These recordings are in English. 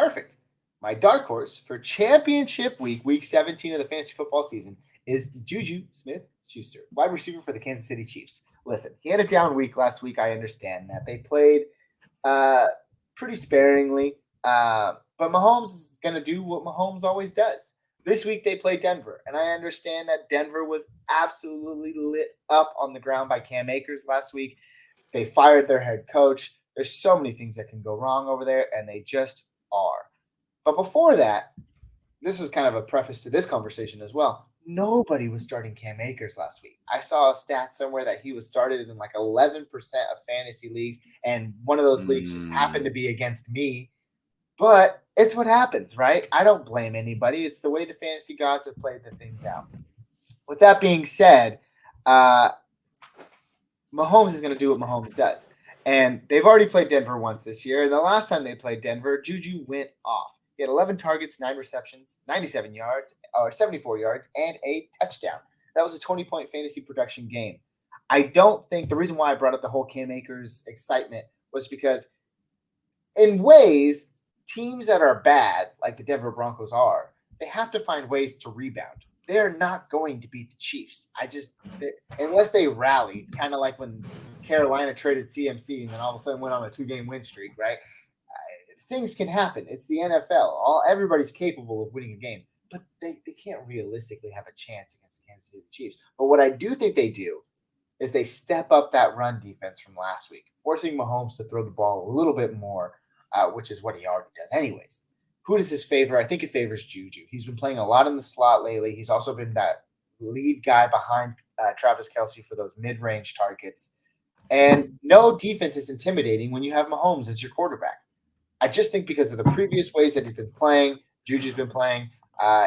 Perfect. My dark horse for championship week, week 17 of the fantasy football season, is JuJu Smith-Schuster, wide receiver for the Kansas City Chiefs. Listen, he had a down week last week. I understand that. They played pretty sparingly, but Mahomes is going to do what Mahomes always does. This week they played Denver, and I understand that Denver was absolutely lit up on the ground by Cam Akers last week. They fired their head coach. There's so many things that can go wrong over there, and they just are. But before that, this was kind of a preface to this conversation as well. Nobody was starting Cam Akers last week. I saw a stat somewhere that he was started in like 11% of fantasy leagues, and one of those leagues just happened to be against me. But it's what happens, right? I don't blame anybody. It's the way the fantasy gods have played the things out. With that being said, Mahomes is going to do what Mahomes does. And they've already played Denver once this year. And the last time they played Denver, JuJu went off. He had 11 targets, 9 receptions, 97 yards, or 74 yards, and a touchdown. That was a 20-point fantasy production game. I don't think the reason why I brought up the whole Cam Akers excitement was because in ways, teams that are bad, like the Denver Broncos are, they have to find ways to rebound. They're not going to beat the Chiefs. Unless they rally, kind of like when Carolina traded CMC and then all of a sudden went on a 2-game win streak, right? Things can happen. It's the NFL. Everybody's capable of winning a game, but they can't realistically have a chance against the Kansas City Chiefs. But what I do think they do is they step up that run defense from last week, forcing Mahomes to throw the ball a little bit more, which is what he already does anyways. Who does this favor? I think it favors JuJu. He's been playing a lot in the slot lately. He's also been that lead guy behind Travis Kelce for those mid-range targets. And no defense is intimidating when you have Mahomes as your quarterback. I just think because of the previous ways that he's been playing, JuJu's been playing,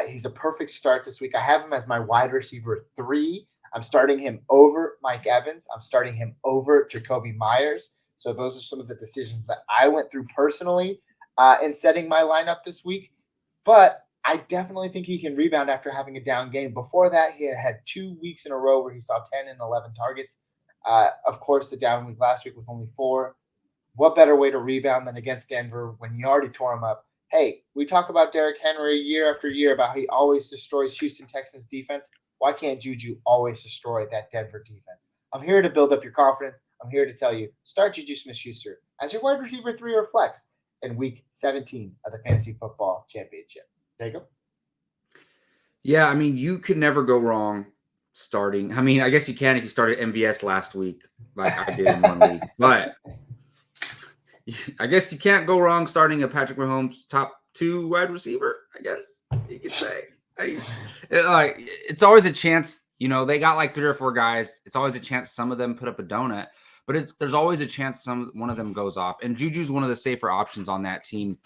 he's a perfect start this week. I have him as my wide receiver 3. I'm starting him over Mike Evans. I'm starting him over Jacoby Myers. So those are some of the decisions that I went through personally in setting my lineup this week. But I definitely think he can rebound after having a down game. Before that, he had 2 weeks in a row where he saw 10 and 11 targets. Of course, the down week last week with only 4. What better way to rebound than against Denver when you already tore him up? Hey, we talk about Derrick Henry year after year about how he always destroys Houston Texans defense. Why can't JuJu always destroy that Denver defense? I'm here to build up your confidence. I'm here to tell you, start JuJu Smith-Schuster as your wide receiver 3 or flex in week 17 of the Fantasy Football Championship. There you go. Yeah, I mean, you could never go wrong starting. I mean, I guess you can if you started MVS last week, like I did in one week. But I guess you can't go wrong starting a Patrick Mahomes top 2 wide receiver, I guess you could say. It's always a chance, they got like 3 or 4 guys. It's always a chance some of them put up a donut, but there's always a chance one of them goes off. And JuJu's one of the safer options on that team.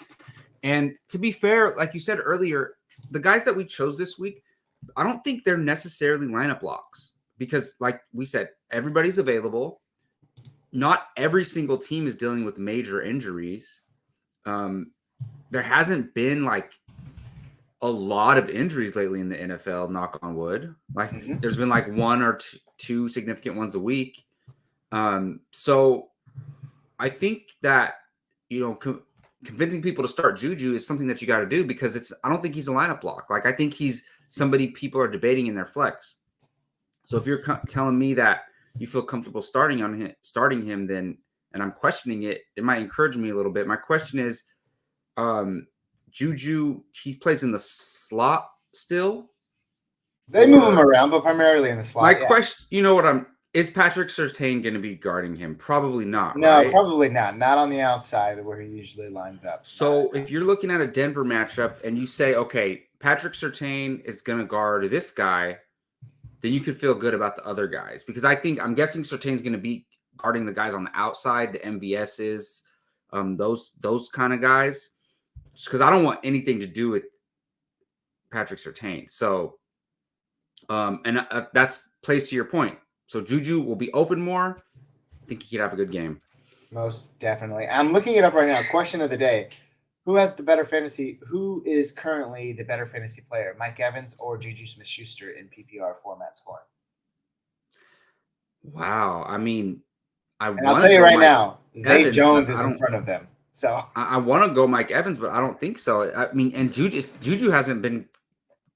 And to be fair, like you said earlier, the guys that we chose this week, I don't think they're necessarily lineup locks because, like we said, everybody's available. Not every single team is dealing with major injuries. There hasn't been like a lot of injuries lately in the NFL, knock on wood. Like there's been like 1 or 2 significant ones a week. So I think that, convincing people to start JuJu is something that you got to do because I don't think he's a lineup block. Like I think he's somebody people are debating in their flex. So if you're telling me that you feel comfortable starting him, then, and I'm questioning it, it might encourage me a little bit. My question is, JuJu, he plays in the slot still. They move him around, but primarily in the slot. My question, is Patrick Surtain going to be guarding him? Probably not. No, right? Probably not. Not on the outside where he usually lines up. So if you're looking at a Denver matchup and you say, okay, Patrick Surtain is going to guard this guy, then you could feel good about the other guys. Because I'm guessing Surtain's going to be guarding the guys on the outside, the MVSs, those kind of guys. Because I don't want anything to do with Patrick Surtain. So, and that's plays to your point. So JuJu will be open more. I think he could have a good game. Most definitely. I'm looking it up right now. Question of the day. Who is currently the better fantasy player, Mike Evans or JuJu Smith-Schuster in PPR format scoring? Wow. I mean, I'll tell you right now, Zay Jones is in front of them. So I want to go Mike Evans, but I don't think so. I mean, and Juju hasn't been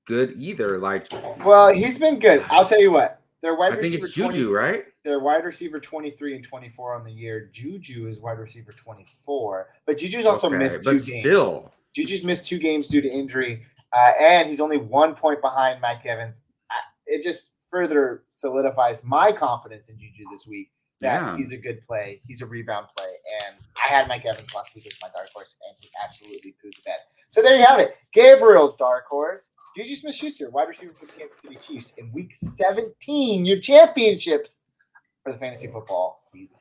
good either. Like, well, he's been good. I'll tell you what. Their wide I think receiver it's Juju, right? Their wide receiver 23 and 24 on the year. Juju is wide receiver 24, but Juju's also missed 2 games. Still, Juju's missed 2 games due to injury, and he's only 1 point behind Mike Evans. It just further solidifies my confidence in Juju this week that he's a good play. He's a rebound play, and I had Mike Evans last week as my dark horse, and he absolutely pooed the bed. So there you have it. Gabriel's dark horse. JuJu Smith-Schuster, wide receiver for the Kansas City Chiefs in Week 17, your championships for the fantasy football season.